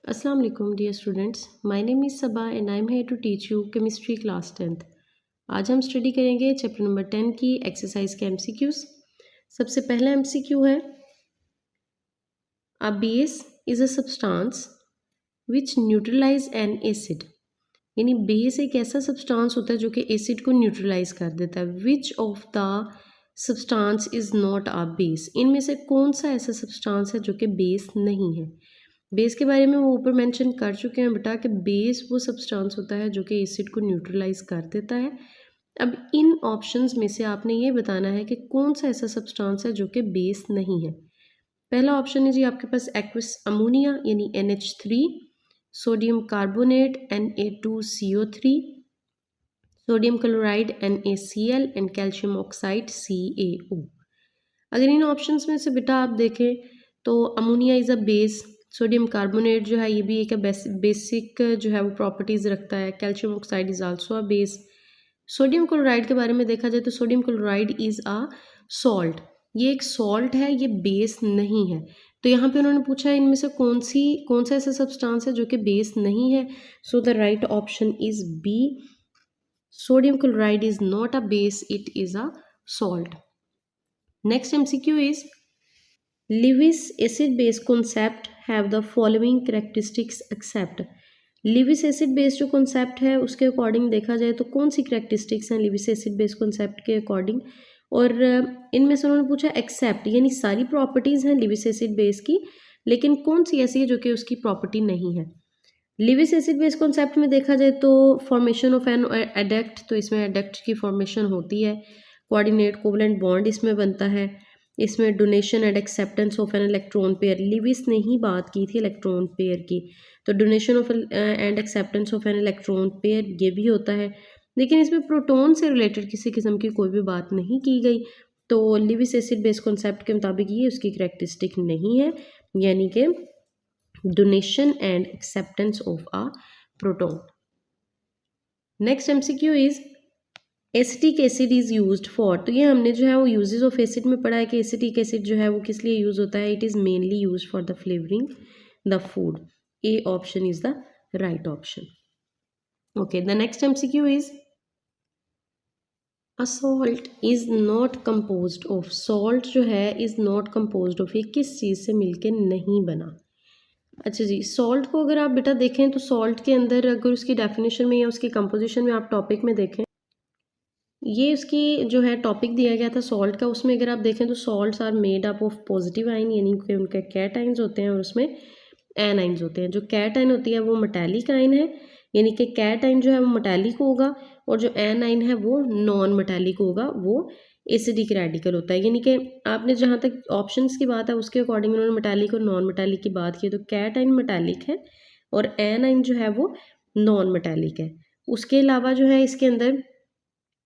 Assalamu alaikum dear students. My name is Sabah and I am here to teach you chemistry class 10th. आज हम study करेंगे chapter number 10 की exercise के MCQs. सबसे पहला MCQ है a base is a substance which neutralize an acid. यानी base एक ऐसा सब्सटेंस होता है जो कि एसिड को न्यूट्रलाइज कर देता है। Which of the substance is not a base. इनमें से कौन सा ऐसा सब्सटेंस है जो कि बेस नहीं है। बेस के बारे में वो ऊपर मेंशन कर चुके हैं बेटा कि बेस वो सब्सटेंस होता है जो कि एसिड को न्यूट्रलाइज कर देता है। अब इन ऑप्शंस में से आपने ये बताना है कि कौन सा ऐसा सब्सटेंस है जो कि बेस नहीं है। पहला ऑप्शन है जी आपके पास एक्वस अमोनिया यानी NH3, sodium carbonate Na2CO3, sodium chloride NaCl and calcium oxide CaO। अगर इन ऑप्शंस में से बेटा आप देखें तो ammonia is a base, sodium carbonate जो है ये भी एक बेसिक जो है वो प्रॉपर्टीज़ रखता है। Calcium oxide is also a base. Sodium chloride के बारे में देखा जाए तो sodium chloride is a salt, ये एक सॉल्ट है, ये बेस नहीं है। तो यहाँ पे उन्होंने पूछा है इनमें से कौन सा ऐसा सब्सटेंस है जो कि बेस नहीं है। So the right option is B, sodium chloride is not a base, it is a salt. Next MCQ is Lewis acid base concept have the following characteristics except। Lewis acid base जो concept है उसके according देखा जाए तो कौन सी characteristics हैं Lewis acid base concept के according. और इनमें से उन्होंने पूछा एक्सेप्ट, यानी सारी प्रॉपर्टीज़ हैं लिविस एसिड बेस की, लेकिन कौन सी ऐसी है जो कि उसकी प्रॉपर्टी नहीं है। लिविस एसिड बेस कॉन्सेप्ट में देखा जाए तो फॉर्मेशन ऑफ एन एडेक्ट, तो इसमें एडेक्ट की फॉर्मेशन होती है। कोऑर्डिनेट कोवलेंट बॉन्ड इसमें बनता है। इसमें donation and acceptance of an electron pair, Lewis ने ही बात की थी इलेक्ट्रॉन पेयर की, तो donation of and acceptance of an electron pair ये भी होता है। लेकिन इसमें प्रोटॉन से रिलेटेड किसी किस्म की कोई भी बात नहीं की गई। तो लिविस एसिड बेस कॉन्सेप्ट के मुताबिक ये उसकी करेक्टरिस्टिक नहीं है, यानी कि donation and acceptance of a proton। next MCQ is acetic acid is used for. तो ये हमने जो है वो यूजेस ऑफ एसिड में पढ़ा है कि एसिटिक एसिड जो है वो किस लिए यूज होता है। It is mainly use for the flavouring the food. A option is the right option. Okay, the next MCQ is a salt is not composed of. Salt जो है इज नॉट कंपोज्ड ऑफ, ये किस चीज़ से मिलके नहीं बना। अच्छा जी, salt को अगर आप बेटा देखें तो सॉल्ट के अंदर अगर उसकी डेफिनेशन में या उसकी कंपोजिशन में आप टॉपिक में देखें, ये उसकी जो है टॉपिक दिया गया था सॉल्ट का, उसमें अगर आप देखें तो salts are made up of positive ion, यानी कि उनके कैटाइंस होते हैं और उसमें एनाइंस होते हैं। जो कैटाइन होती है वो मेटालिक आइन है, यानी कि कैटाइन जो है वो मेटालिक होगा, और जो एनाइन है वो नॉन मेटालिक होगा, वो एसिडिक रेडिकल होता है। यानी कि आपने जहाँ तक ऑप्शंस की बात है उसके अकॉर्डिंग उन्होंने मेटालिक और नॉन मेटालिक की बात की, तो कैटाइन मेटालिक है और एनाइन जो है वो नॉन मेटालिक है। उसके अलावा जो है इसके अंदर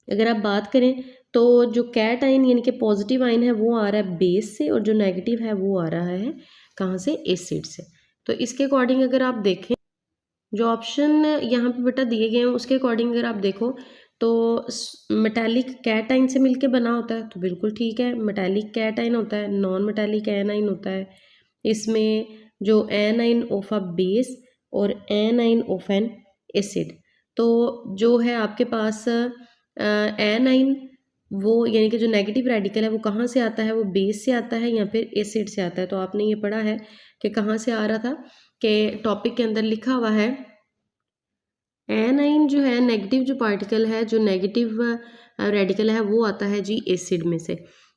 अगर आप बात करें तो जो कैटाइन यानी कि पॉजिटिव आइन है वो आ रहा है बेस से, और जो नेगेटिव है वो आ रहा है कहाँ से, एसिड से। तो इसके अकॉर्डिंग अगर आप देखें जो ऑप्शन यहाँ पे बेटा दिए गए हैं उसके अकॉर्डिंग अगर आप देखो तो मेटालिक कैटाइन से मिलके बना होता है, तो बिल्कुल ठीक है, मेटालिक कैटाइन होता है, नॉन मेटालिक एनाइन होता है। इसमें जो एनाइन ऑफ अ बेस और एनाइन ऑफ एन एसिड, तो जो है आपके पास एनाइन वो यानी कि जो नेगेटिव रेडिकल है वो कहाँ से आता है, वो बेस से आता है या फिर एसिड से आता है। तो आपने ये पढ़ा है कि कहाँ से आ रहा था, कि टॉपिक के अंदर लिखा हुआ है एनाइन जो है नेगेटिव जो पार्टिकल है, जो नेगेटिव रेडिकल है वो आता है जी एसिड में से।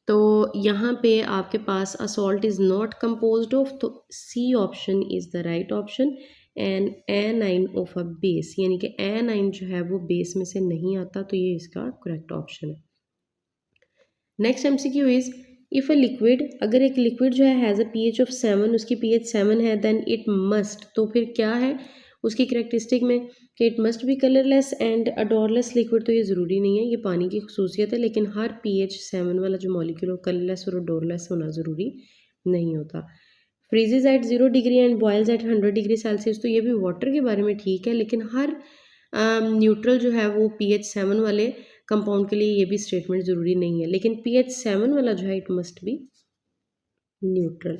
तो यहाँ पे आपके पास a salt is not composed of, तो C option is the right option. And anion of a base, यानी कि एनाइन जो है वो बेस में से नहीं आता, तो ये इसका करेक्ट ऑप्शन है। Next MCQ is if a liquid, अगर एक लिक्विड जो है हैज़ अ pH ऑफ 7, उसकी pH 7 है, देन इट मस्ट, तो फिर क्या है उसकी करेक्टरिस्टिक में कि it must be colourless and odourless liquid. तो ये ज़रूरी नहीं है, ये पानी की खसूसियत है, लेकिन हर pH 7 वाला जो मॉलिक्यूल हो कलरलेस और अडोरलेस होना ज़रूरी नहीं होता। Freezes at 0 degree and boils at 100 degree Celsius, तो ये भी वाटर के बारे में ठीक है, लेकिन हर न्यूट्रल जो है वो pH 7 वाले कंपाउंड के लिए ये भी स्टेटमेंट ज़रूरी नहीं है, लेकिन pH 7 वाला जो है इट मस्ट बी न्यूट्रल,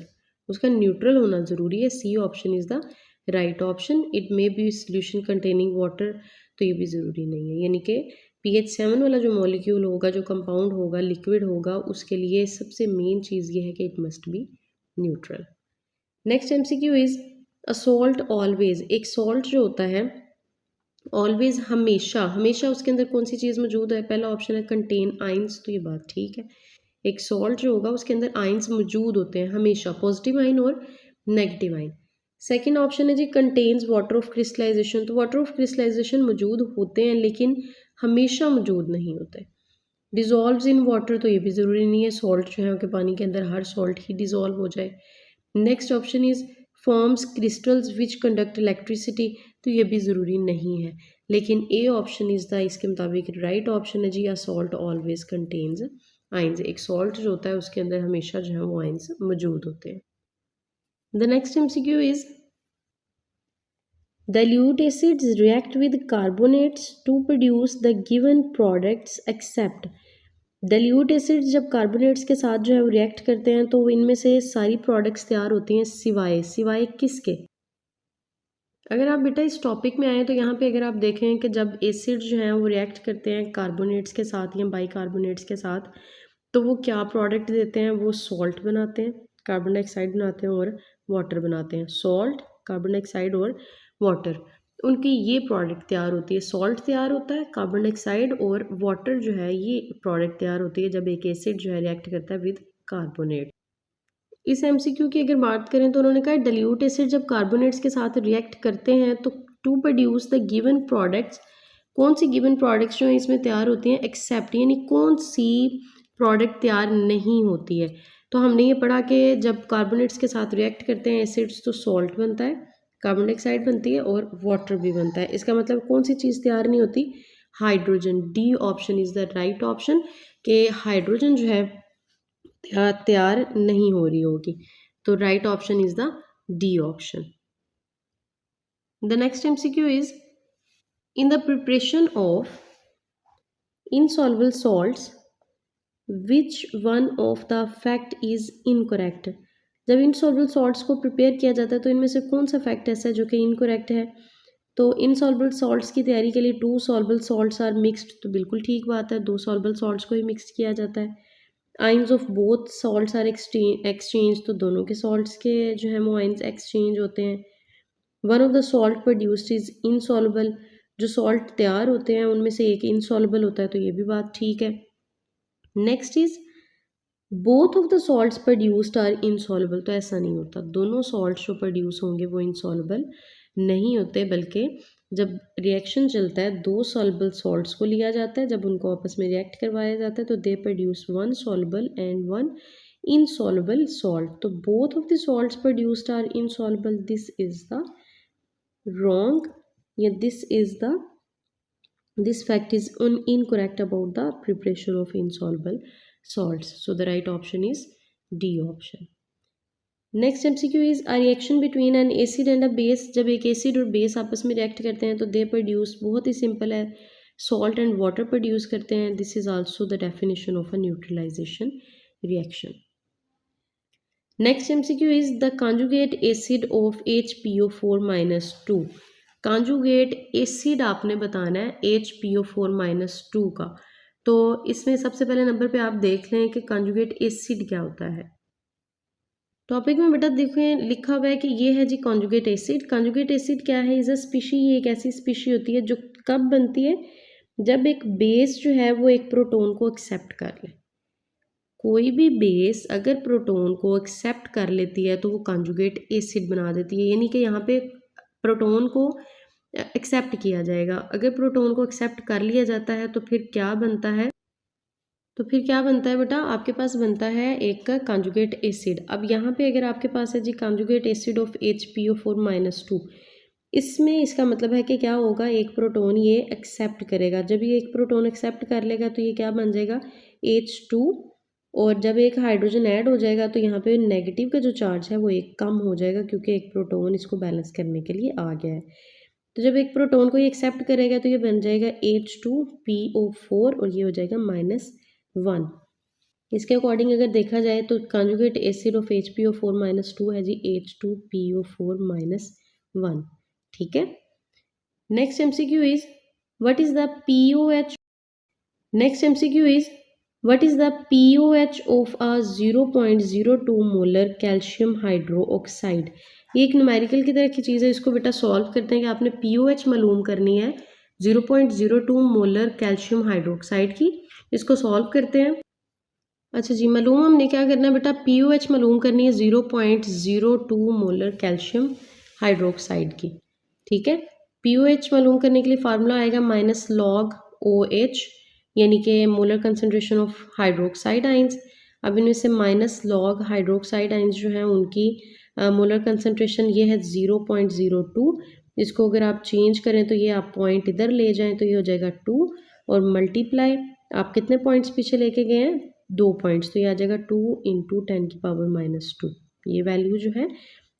उसका न्यूट्रल होना ज़रूरी है। C option is the right option. It may be solution containing water, तो ये भी ज़रूरी नहीं है। यानी कि pH 7 वाला जो मॉलिक्यूल होगा, जो कंपाउंड होगा, लिक्विड होगा, उसके लिए सबसे मेन चीज़ ये है कि it must be neutral. Next MCQ is a salt always. एक सॉल्ट जो होता है ऑलवेज, हमेशा हमेशा उसके अंदर कौन सी चीज़ मौजूद है? पहला ऑप्शन है कंटेन आइंस, तो ये बात ठीक है। एक सॉल्ट जो होगा उसके अंदर आइंस मौजूद होते हैं हमेशा, पॉजिटिव आइन और नेगेटिव आइन। सेकेंड ऑप्शन है जी कंटेन्स वाटर ऑफ क्रिस्टलाइजेशन, तो वाटर ऑफ क्रिस्टलाइजेशन मौजूद होते हैं लेकिन हमेशा मौजूद नहीं होते। डिजॉल्व्स इन वाटर, तो ये भी ज़रूरी नहीं है सॉल्ट जो है कि पानी के अंदर हर सॉल्ट ही डिजॉल्व हो जाए। Next option is forms crystals which conduct electricity, तो ये भी ज़रूरी नहीं है। लेकिन ए ऑप्शन इज़ द इसके मुताबिक राइट ऑप्शन है जी, या सॉल्ट ऑलवेज कंटेन्स आइंस। एक सॉल्ट जो होता है उसके अंदर हमेशा जो है वो आइंस मौजूद होते हैं। The next MCQ is dilute acids react with carbonates to produce the given products except। dilute acids जब कार्बोनेट्स के साथ जो है वो रिएक्ट करते हैं तो इनमें से सारी प्रोडक्ट्स तैयार होती हैं सिवाय सिवाय किसके? अगर आप बेटा इस टॉपिक में आए तो यहाँ पे अगर आप देखें कि जब एसिड जो हैं वो रिएक्ट करते हैं कार्बोनेट्स के साथ या बाइकार्बोनेट्स के साथ, तो वो क्या प्रोडक्ट देते हैं? वो सॉल्ट बनाते हैं, कार्बन डाइऑक्साइड बनाते हैं और वाटर बनाते हैं। सॉल्ट, कार्बन डाइऑक्साइड और वाटर, उनकी ये प्रोडक्ट तैयार होती है। सॉल्ट तैयार होता है, कार्बन डाइऑक्साइड और वाटर जो है ये प्रोडक्ट तैयार होती है जब एक एसिड जो है रिएक्ट करता है विद कार्बोनेट। इस MCQ की अगर बात करें तो उन्होंने कहा डाइल्यूट एसिड जब कार्बोनेट्स के साथ रिएक्ट करते हैं तो to produce the given products, कौन सी गिवन प्रोडक्ट्स जो हैं इसमें तैयार होती हैं एक्सेप्ट, यानी कौन सी प्रोडक्ट तैयार नहीं होती है। तो हमने ये पढ़ा कि जब कार्बोनेट्स के साथ रिएक्ट करते हैं एसिड्स तो सॉल्ट बनता है, कार्बन डाइऑक्साइड बनती है और वाटर भी बनता है। इसका मतलब कौन सी चीज़ तैयार नहीं होती? Hydrogen. D option is the right option कि हाइड्रोजन जो है तैयार नहीं हो रही होगी। तो right option is the D option. The next MCQ is in the preparation of insoluble salts which one of the fact is incorrect. जब insoluble salts को प्रिपेयर किया जाता है तो इनमें से कौन सा फैक्ट ऐसा है जो कि इनकोरेक्ट है? तो insoluble salts की तैयारी के लिए 2 soluble salts आर मिक्सड, तो बिल्कुल ठीक बात है, 2 soluble salts को ही मिक्स किया जाता है। Ions of both salts are exchange, तो दोनों के सॉल्ट्स के जो है वो आइंस एक्सचेंज होते हैं। One of the salt produced is insoluble, जो सॉल्ट तैयार होते हैं उनमें से एक इनसॉल्युबल होता है, तो ये भी बात ठीक है। Next is both of the salts produced are insoluble, तो ऐसा नहीं होता, दोनों सॉल्ट्स जो प्रोड्यूस होंगे वो इनसॉल्युबल नहीं होते, बल्कि जब रिएक्शन चलता है 2 सॉल्युबल सॉल्ट्स को लिया जाता है, जब उनको आपस में रिएक्ट करवाया जाता है तो they produce 1 soluble and 1 insoluble salt. तो both of the salts produced are insoluble, this is the wrong, या this fact is incorrect about the preparation of insoluble salts, so the right option is D option. Next MCQ is a reaction between N acid and a base. जब एक acid और base आपस में react करते हैं तो they produce, बहुत ही सिंपल है, सॉल्ट एंड वाटर प्रोड्यूस करते हैं। This is also the definition of a neutralization reaction. Next MCQ is the conjugate acid of HPO4-2। Conjugate acid आपने बताना है HPO4-2 का। तो इसमें सबसे पहले नंबर पे आप देख लें कि कॉन्जुगेट एसिड क्या होता है। टॉपिक में बेटा देखें लिखा हुआ है कि ये है z conjugate acid. Conjugate acid क्या है? इज अ स्पीशी, ये एक ऐसी स्पीशी होती है जो कब बनती है? जब एक बेस जो है वो एक प्रोटोन को एक्सेप्ट कर ले। कोई भी बेस अगर प्रोटोन को एक्सेप्ट कर लेती है तो वो कॉन्जुगेट एसिड बना देती है, यानी कि यहाँ पे प्रोटोन को एक्सेप्ट किया जाएगा। अगर प्रोटोन को एक्सेप्ट कर लिया जाता है तो फिर क्या बनता है? तो फिर क्या बनता है बेटा? आपके पास बनता है एक का कॉन्जुगेट एसिड। अब यहाँ पे अगर आपके पास है z conjugate acid of HPO4-2, इसमें इसका मतलब है कि क्या होगा, एक प्रोटोन ये एक्सेप्ट करेगा। जब ये एक प्रोटोन एक्सेप्ट कर लेगा तो ये क्या बन जाएगा? H2, और जब एक हाइड्रोजन ऐड हो जाएगा तो यहाँ पे नेगेटिव का जो चार्ज है वो एक कम हो जाएगा क्योंकि एक प्रोटोन इसको बैलेंस करने के लिए आ गया है। तो जब एक प्रोटोन को ये एक्सेप्ट करेगा तो ये बन जाएगा H2PO4 और ये हो जाएगा -1। इसके अकॉर्डिंग अगर देखा जाए तो कॉन्जुगेट एसिड ऑफ HPO4-2 है जी H2PO4-1। 1। ठीक है। Next MCQ is what is the pOH. Next MCQ is what is the pOH of a 0.02 molar calcium hydroxide. ये एक न्यूमेरिकल की तरह की चीज़ है, इसको बेटा सॉल्व करते हैं कि आपने पीओएच मालूम करनी है 0.02 मोलर कैल्शियम हाइड्रोक्साइड की। इसको सॉल्व करते हैं। अच्छा जी, मालूम हमने क्या करना है बेटा, पीओएच मालूम करनी है 0.02 मोलर कैल्शियम हाइड्रोक्साइड की। ठीक है। पीओएच मालूम करने के लिए फार्मूला आएगा माइनस लॉग ओ एच, यानी कि molar concentration of hydroxide ions. अब इनमें से माइनस लॉग हाइड्रोक्साइड आइंस जो हैं उनकी मोलर कंसनट्रेशन ये है 0.02। इसको अगर आप चेंज करें तो ये आप पॉइंट इधर ले जाएं तो ये हो जाएगा 2 और मल्टीप्लाई आप कितने पॉइंट्स पीछे लेके गए हैं, 2 पॉइंट्स, तो ये आ जाएगा 2 इंटू 10⁻⁻²। ये वैल्यू जो है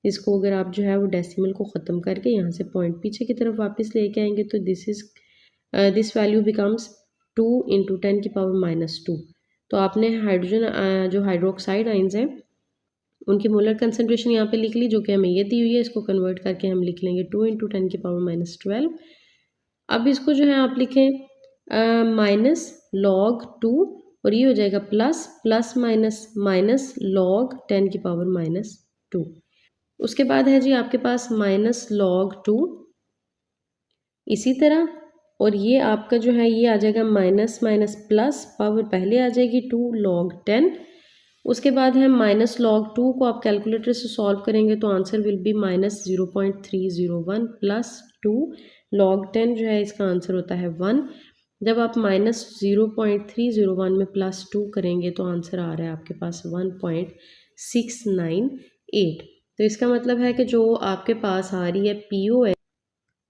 इसको अगर आप जो है वो डेसिमल को ख़त्म करके यहाँ से पॉइंट पीछे की तरफ वापस लेके आएंगे तो दिस वैल्यू बिकम्स 2 इंटू 10⁻²। तो आपने हाइड्रोजन जो हाइड्रोक्साइड आइंस हैं उनकी मोलर कंसनट्रेशन यहाँ पे लिख ली, जो कि हमें ये दी हुई है। इसको कन्वर्ट करके हम लिख लेंगे 2 इंटू 10⁻12। अब इसको जो है आप लिखें माइनस लॉग 2 और ये हो जाएगा plus plus minus minus log 10⁻²। उसके बाद है जी आपके पास माइनस लॉग 2 इसी तरह, और ये आपका जो है ये आ जाएगा माइनस माइनस प्लस, पावर पहले आ जाएगी 2 लॉग 10। उसके बाद है माइनस लॉग 2 को आप कैलकुलेटर से सॉल्व करेंगे तो answer will be minus 0.301 plus 2 log 10 जो है इसका आंसर होता है 1। जब आप माइनस 0.301 में प्लस 2 करेंगे तो आंसर आ रहा है आपके पास 1.698। तो इसका मतलब है कि जो आपके पास आ रही है पीओ है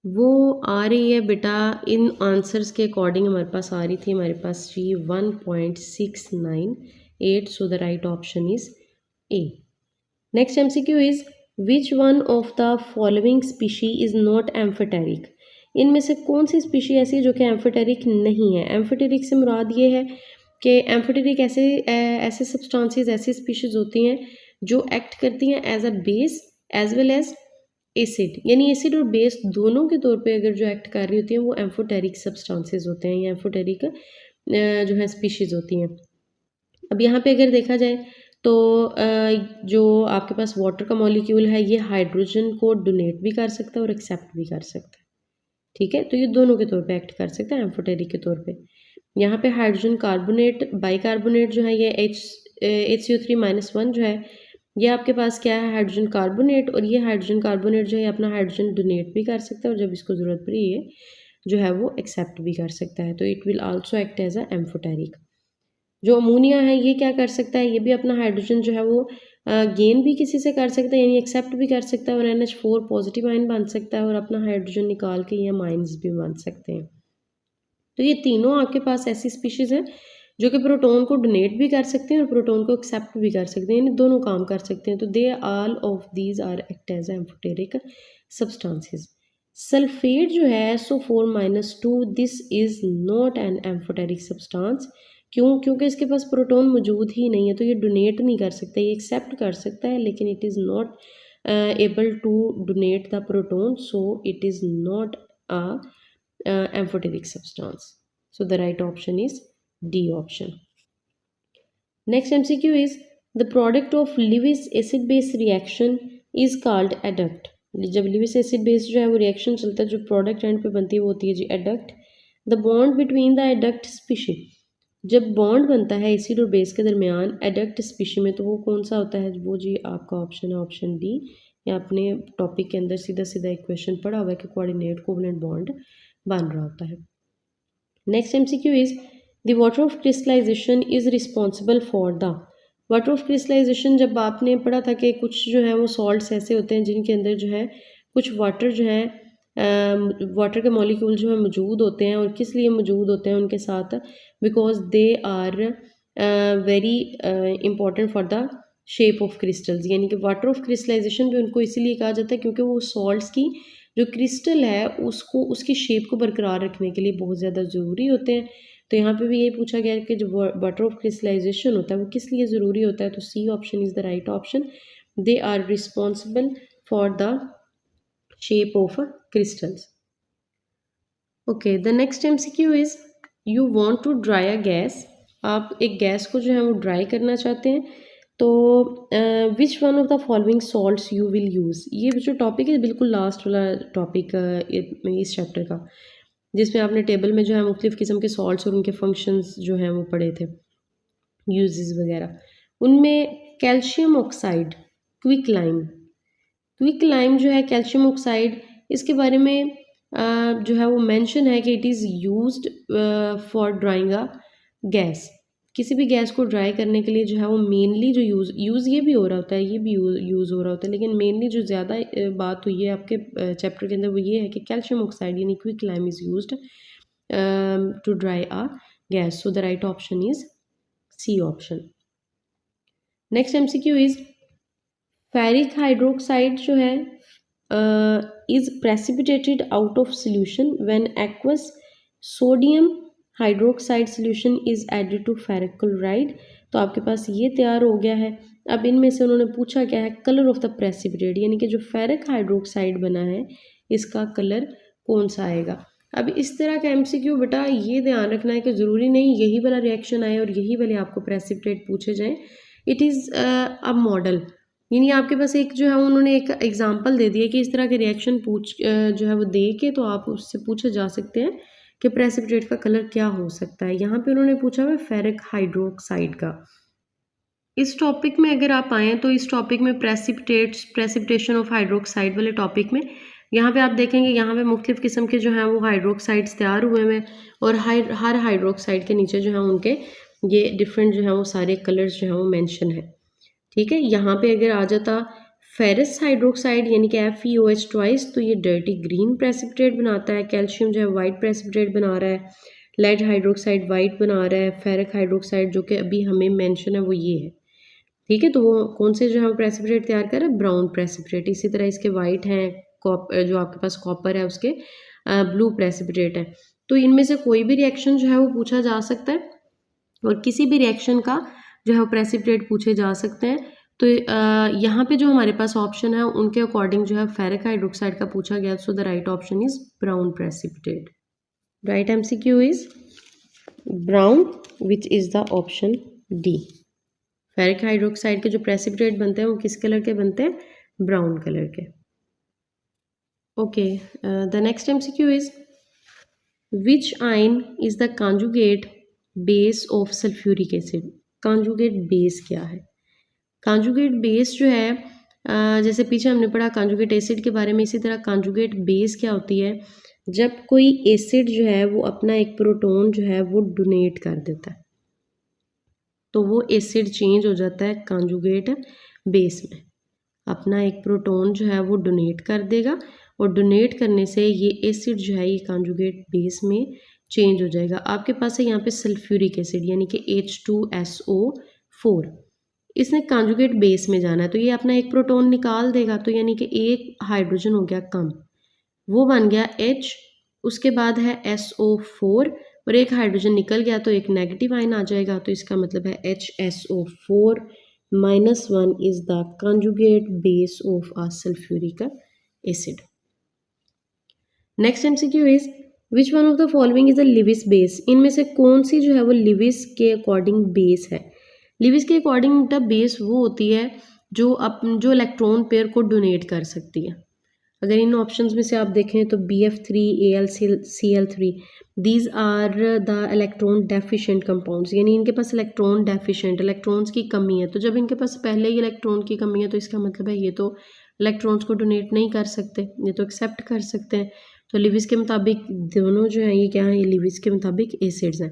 वो आ रही है बेटा इन आंसर्स के अकॉर्डिंग हमारे पास आ रही थी, हमारे पास जी 1.698। सो the right option is a. Next MCQ is which one of the following species is not amphoteric. इनमें से कौन सी स्पीशी ऐसी है जो कि एम्फोटेरिक नहीं है। एम्फोटेरिक से मुराद ये है कि एम्फोटेरिक ऐसे सब्सटेंसेस ऐसी स्पीशीज होती हैं जो एक्ट करती हैं as a base as well as acid, यानी एसिड और बेस दोनों के तौर पे अगर जो एक्ट कर रही होती हैं वो एम्फोटेरिक सब्सटेंसेस होते हैं या एम्फोटेरिक जो है स्पीशीज़ होती हैं। अब यहाँ पे अगर देखा जाए तो जो आपके पास वाटर का मॉलिक्यूल है ये हाइड्रोजन को डोनेट भी कर सकता है और एक्सेप्ट भी कर सकता है। ठीक है, तो ये दोनों के तौर पे एक्ट कर सकता है एम्फोटेरिक के तौर पे। यहाँ पे हाइड्रोजन कार्बोनेट बाइकार्बोनेट जो है ये HCO3-1 जो है ये आपके पास क्या है, हाइड्रोजन कार्बोनेट, और ये हाइड्रोजन कार्बोनेट जो है अपना हाइड्रोजन डोनेट भी कर सकता है और जब इसको ज़रूरत पड़ी ये जो है वो एक्सेप्ट भी कर सकता है। तो it will also act as a amphoteric. जो अमोनिया है ये क्या कर सकता है, ये भी अपना हाइड्रोजन जो है वो गेन भी किसी से कर सकता है, यानी एक्सेप्ट भी कर सकता है और NH4 पॉजिटिव आयन बन सकता है और अपना हाइड्रोजन निकाल के ये माइंस भी बन सकते हैं। तो ये तीनों आपके पास ऐसी स्पीशीज़ हैं जो कि प्रोटॉन को डोनेट भी कर सकते हैं और प्रोटॉन को एक्सेप्ट भी कर सकते हैं, यानी दोनों काम कर सकते हैं। तो they all of these are act as amphoteric substances. Sulphate जो है SO4-2 this is not an amphoteric substance. क्यों? क्योंकि इसके पास प्रोटॉन मौजूद ही नहीं है, तो ये डोनेट नहीं कर सकता, ये एक्सेप्ट कर सकता है लेकिन it is not able to donate the proton, so it is not a amphoteric substance. So the right option is D option. Next MCQ is the product of Lewis acid base reaction is called adduct. जब Lewis acid base जो है वो reaction चलता है जो product and पे बनती है वो होती है जी adduct. The bond between the adduct species, जब बॉन्ड बनता है एसिड और बेस के दरमियान एडक्ट स्पीशी में तो वो कौन सा होता है, वो जी आपका ऑप्शन है ऑप्शन डी। या आपने टॉपिक के अंदर सीधा सीधा एक क्वेश्चन पढ़ा हुआ है कि कोऑर्डिनेट कोवलेंट बॉन्ड बन रहा होता है। Next MCQ is the water of crystallization is responsible for the. Water of crystallization जब आपने पढ़ा था कि कुछ जो है वो सॉल्ट्स ऐसे होते हैं जिनके अंदर जो है कुछ वाटर जो है वाटर के मॉलिक्यूल जो है मौजूद होते हैं, और किस लिए मौजूद होते हैं उनके साथ, because they are very important for the shape of crystals, यानी कि वाटर ऑफ क्रिस्टलाइजेशन भी उनको इसीलिए कहा जाता है क्योंकि वो सॉल्ट्स की जो क्रिस्टल है उसको उसकी शेप को बरकरार रखने के लिए बहुत ज़्यादा ज़रूरी होते हैं। तो यहाँ पे भी यही पूछा गया है कि जो वाटर ऑफ क्रिस्टलाइजेशन होता है वो किस लिए ज़रूरी होता है, तो C option is the right option. They are responsible for the shape of crystals. Okay, the next MCQ is you want to dry a gas. आप एक गैस को जो है वो ड्राई करना चाहते हैं, तो which one of the following salts you will use. ये जो टॉपिक है बिल्कुल लास्ट वाला टॉपिक इस चैप्टर का, जिसमें आपने टेबल में जो है मुख्तलिफ़ किस्म के सॉल्ट्स और उनके फंक्शंस जो हैं वो पढ़े थे, यूजेस वगैरह। उनमें कैल्शियम ऑक्साइड, क्विक लाइम जो है कैल्शियम ऑक्साइड, इसके बारे में जो है वो मेंशन है कि it is used for drawing a gas. किसी भी गैस को ड्राई करने के लिए जो है वो मेनली जो यूज़ ये भी हो रहा होता है, ये भी यूज़ हो रहा होता है, लेकिन मेनली जो ज़्यादा बात हुई है आपके चैप्टर के अंदर वो ये है कि कैल्शियम ऑक्साइड यानी quick lime is used to dry a gas. So the right option is C option. Next MCQ is ferric hydroxide जो है is precipitated out of solution when aqueous sodium hydroxide solution is added to ferric chloride। तो आपके पास ये तैयार हो गया है। अब इनमें से उन्होंने पूछा क्या है, कलर ऑफ द प्रेसिपिटेट, यानी कि जो फेरिक हाइड्रोक्साइड बना है इसका कलर कौन सा आएगा। अब इस तरह का MCQ बेटा ये ध्यान रखना है कि ज़रूरी नहीं यही वाला रिएक्शन आए और यही वाले आपको प्रेसिपिटेट पूछे जाएँ। इट इज़ अ मॉडल, यानी आपके पास एक जो है उन्होंने एक एग्जांपल दे दिया कि इस तरह के रिएक्शन जो है वो दे के तो आप उससे पूछे जा सकते हैं कि प्रेसिपिटेट का कलर क्या हो सकता है। यहाँ पे उन्होंने पूछा हुआ फेरिक हाइड्रोक्साइड का। इस टॉपिक में अगर आप आएँ तो इस टॉपिक में प्रेसिपिटेशन ऑफ हाइड्रोक्साइड वाले टॉपिक में यहाँ पे आप देखेंगे यहाँ पे मुख्तलिफ़ किस्म के जो हैं वो हाइड्रोक्साइड्स तैयार हुए हैं और हर हाइड्रोक्साइड के नीचे जो है उनके ये डिफरेंट जो है वो सारे कलर्स जो हैं वो मेंशन है। ठीक है, यहाँ पे अगर आ जाता फेरस हाइड्रोक्साइड यानी कि FeOH ट्वाइस, तो ये डर्टी ग्रीन प्रेसिपिटेट बनाता है। कैल्शियम जो है वाइट प्रेसिपिटेट बना रहा है। लेड हाइड्रोक्साइड वाइट बना रहा है। फेरिक हाइड्रोक्साइड जो कि अभी हमें मेंशन है वो ये है। ठीक है, तो वो कौन से जो है प्रेसिपिटेट तैयार कर रहा है, ब्राउन प्रेसिपिटेट। इसी तरह इसके वाइट हैं, जो आपके पास कॉपर है उसके ब्लू प्रेसिपिटेट है। तो इनमें से कोई भी रिएक्शन जो है वो पूछा जा सकता है और किसी भी रिएक्शन का जो है वो प्रेसिपिटेट पूछे जा सकते हैं। तो यहाँ पे जो हमारे पास ऑप्शन है उनके अकॉर्डिंग जो है फेरिक हाइड्रोक्साइड का पूछा गया। सो the right option is brown precipitate. Right MCQ is brown, which is the option D. Ferric hydroxide के जो प्रेसिपिटेट बनते हैं वो किस कलर के बनते हैं, ब्राउन कलर के। Okay, the next MCQ is which ion is the conjugate base of sulphuric acid. Conjugate base क्या है, कॉन्जुगेट बेस जो है जैसे पीछे हमने पढ़ा कॉन्जुगेट एसिड के बारे में, इसी तरह कॉन्जुगेट बेस क्या होती है, जब कोई एसिड जो है वो अपना एक प्रोटॉन जो है वो डोनेट कर देता है तो वो एसिड चेंज हो जाता है कॉन्जुगेट बेस में। अपना एक प्रोटॉन जो है वो डोनेट कर देगा और डोनेट करने से ये एसिड जो है ये कॉन्जुगेट बेस में चेंज हो जाएगा। आपके पास है यहाँ पे सल्फ्यूरिक एसिड यानी कि H2SO4, इसने कॉन्जुगेट बेस में जाना है तो ये अपना एक प्रोटॉन निकाल देगा, तो यानी कि एक हाइड्रोजन हो गया कम, वो बन गया H, उसके बाद है SO4 और एक हाइड्रोजन निकल गया तो एक नेगेटिव आयन आ जाएगा, तो इसका मतलब है HSO4 -1 is the conjugate base of a sulphuric acid. Next MCQ is which one of the following is the Lewis base. इनमें से कौन सी जो है वो लिविस के अकॉर्डिंग बेस है। लिविस के अकॉर्डिंग द बेस वो होती है जो इलेक्ट्रॉन पेयर को डोनेट कर सकती है। अगर इन ऑप्शंस में से आप देखें तो BF3 AlCl3 these are the electron deficient compounds, यानी इनके पास इलेक्ट्रॉन डेफिशिएंट इलेक्ट्रॉन्स की कमी है। तो जब इनके पास पहले ही इलेक्ट्रॉन की कमी है तो इसका मतलब है ये तो इलेक्ट्रॉन्स को डोनेट नहीं कर सकते, ये तो एक्सेप्ट कर सकते हैं। तो लिविस के मुताबिक दोनों जो हैं ये क्या है, ये लिविस के मुताबिक एसिड्स हैं।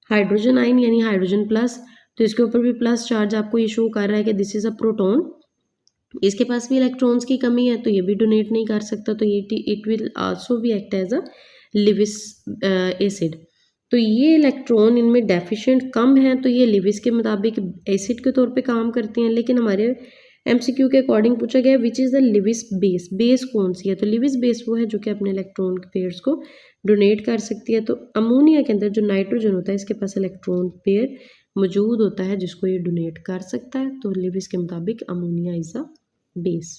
हाइड्रोजन आयन यानी हाइड्रोजन प्लस, तो इसके ऊपर भी प्लस चार्ज आपको ये शो कर रहा है कि दिस इज़ अ प्रोटॉन, इसके पास भी इलेक्ट्रॉन्स की कमी है तो ये भी डोनेट नहीं कर सकता, तो ये इट विल आल्सो भी act as a Lewis acid. तो ये इलेक्ट्रॉन इनमें डेफिशिएंट कम है तो ये लिविस के मुताबिक एसिड के तौर पे काम करती हैं। लेकिन हमारे MCQ के अकॉर्डिंग पूछा गया which is the Lewis base, base कौन सी है, तो लिविस बेस वो है जो कि अपने इलेक्ट्रॉन पेयर्स को डोनेट कर सकती है। तो अमोनिया के अंदर जो नाइट्रोजन होता है इसके पास इलेक्ट्रॉन पेयर मौजूद होता है जिसको ये डोनेट कर सकता है, तो लिविस के मुताबिक ammonia is a base.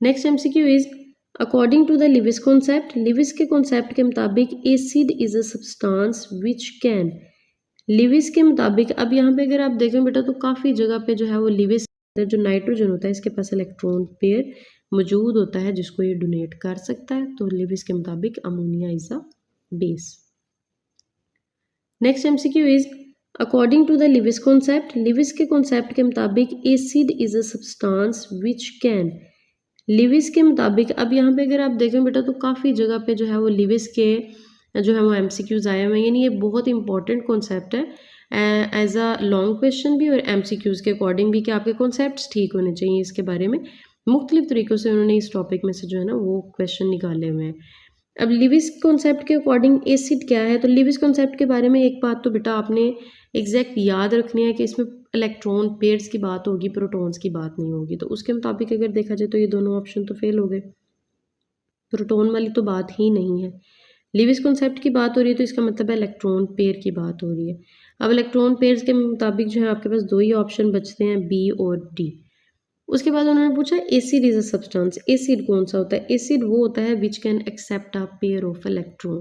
Next MCQ is according to the Lewis concept, Lewis के कॉन्सेप्ट के मुताबिक acid is a substance which can, Lewis के मुताबिक, अब यहाँ पे अगर आप देखें बेटा तो काफ़ी जगह पे जो है वो लिविस जो नाइट्रोजन होता है इसके पास इलेक्ट्रॉन पेयर मौजूद होता है जिसको ये डोनेट कर सकता है, तो लिविस के मुताबिक ammonia is a base. Next MCQ is according to the Lewis concept, Lewis के कॉन्सेप्ट के मुताबिक acid is a substance which can, Lewis के मुताबिक, अब यहाँ पे अगर आप देखें बेटा तो काफ़ी जगह पे जो है वो लिविस के जो है वो एमसीक्यूज़ आए हुए हैं, यानी ये बहुत इंपॉर्टेंट कॉन्सेप्ट है एज अ लॉन्ग क्वेश्चन भी और एमसीक्यूज़ के अकॉर्डिंग भी कि आपके कॉन्सेप्ट्स ठीक होने चाहिए इसके बारे में। मुख्तलिफ तरीक़ों से उन्होंने इस टॉपिक में से जो है ना वो क्वेश्चन निकाले हुए हैं। अब लिविस कॉन्सेप्ट के अकॉर्डिंग एसिड क्या है, तो लिविस कॉन्सेप्ट के बारे में एक बात तो बेटा आपने एग्जैक्ट याद रखनी है कि इसमें इलेक्ट्रॉन पेयर्स की बात होगी, प्रोटॉन्स की बात नहीं होगी, तो उसके मुताबिक अगर देखा जाए तो ये दोनों ऑप्शन तो फेल हो गए, प्रोटॉन वाली तो बात ही नहीं है। लिविस कॉन्सेप्ट की बात हो रही है तो इसका मतलब है इलेक्ट्रॉन पेयर की बात हो रही है। अब इलेक्ट्रॉन पेयर्स के मुताबिक जो है आपके पास दो ही ऑप्शन बचते हैं, बी और डी। उसके बाद उन्होंने पूछा acid is a substance, acid कौन सा होता है, एसिड वो होता है which can accept a pair of electron,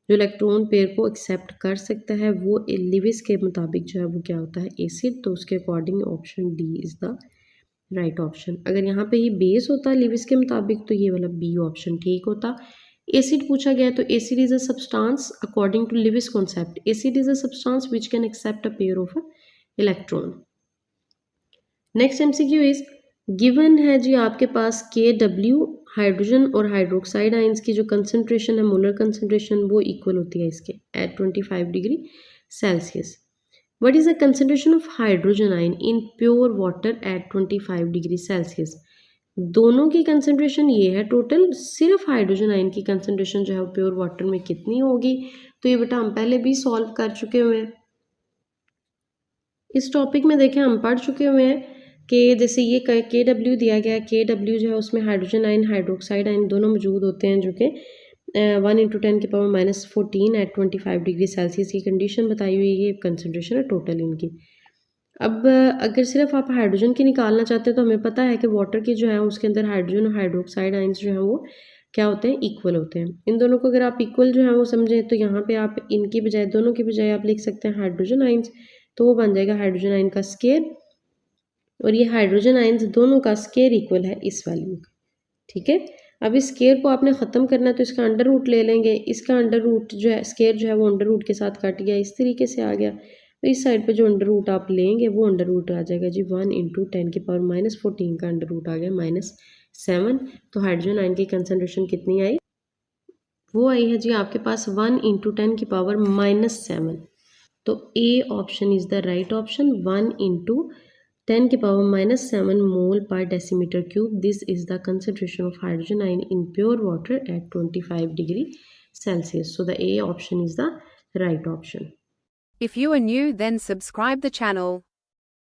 जो इलेक्ट्रॉन पेयर को एक्सेप्ट कर सकता है वो लिविस के मुताबिक जो है वो क्या होता है, एसिड, तो उसके according option D is the right option. अगर यहाँ पे ये बेस होता लिविस के मुताबिक तो ये वाला बी ऑप्शन ठीक होता। एसिड पूछा गया तो acid is a substance according to Lewis concept, acid is a substance which can accept a pair of electron. Next MCQ is given है जी आपके पास के डब्ल्यू, हाइड्रोजन और हाइड्रोक्साइड आइंस की जो कंसनट्रेशन है, मोलर कंसनट्रेशन वो equal होती है इसके at 25 degree Celsius. What is the concentration of hydrogen ion in pure water at 25 degree Celsius? दोनों की कंसनट्रेशन ये है टोटल, सिर्फ हाइड्रोजन आयन की कंसनट्रेशन जो है वो प्योर वाटर में कितनी होगी, तो ये बेटा हम पहले भी सॉल्व कर चुके हुए हैं। इस टॉपिक में देखें हम पढ़ चुके हुए हैं कि जैसे ये के डब्ल्यू दिया गया, के डब्ल्यू जो है उसमें हाइड्रोजन आयन हाइड्रोक्साइड आयन दोनों मौजूद होते हैं जो कि 1 × 10⁻⁻14 एट 25 डिग्री सेल्सियस की कंडीशन बताई हुई है, ये कंसनट्रेशन है टोटल इनकी। अब अगर सिर्फ आप हाइड्रोजन की निकालना चाहते हैं तो हमें पता है कि वाटर की जो है उसके अंदर हाइड्रोजन और हाइड्रोक्साइड आइंस जो हैं वो क्या होते हैं, इक्वल होते हैं। इन दोनों को अगर आप इक्वल जो है वो समझें तो यहाँ पे आप इनकी बजाय, दोनों की बजाय आप लिख सकते हैं हाइड्रोजन आइंस, तो वो बन जाएगा हाइड्रोजन आइन का स्केयर, और ये हाइड्रोजन आइंस दोनों का स्केयर इक्वल है इस वैल्यू का। ठीक है, अब इस स्केयर को आपने ख़त्म करना है तो इसका अंडर रूट ले लेंगे, इसका अंडर रूट जो है स्केयर जो है वो अंडर रूट के साथ कट गया, इस तरीके से आ गया, तो इस साइड पे जो अंडर रूट आप लेंगे वो अंडर रूट आ जाएगा जी 1 × 10⁻⁻14 का अंडर रूट आ गया -7। तो हाइड्रोजन आयन की कंसनट्रेशन कितनी आई, वो आई है जी आपके पास 1 × 10⁻⁻7। तो A option is the right option, 1 × 10⁻⁻7 mole per decimeter cube. This is the concentration of hydrogen ion in pure water at 25 degree Celsius. So the A option is the right option. If you are new, then subscribe the channel.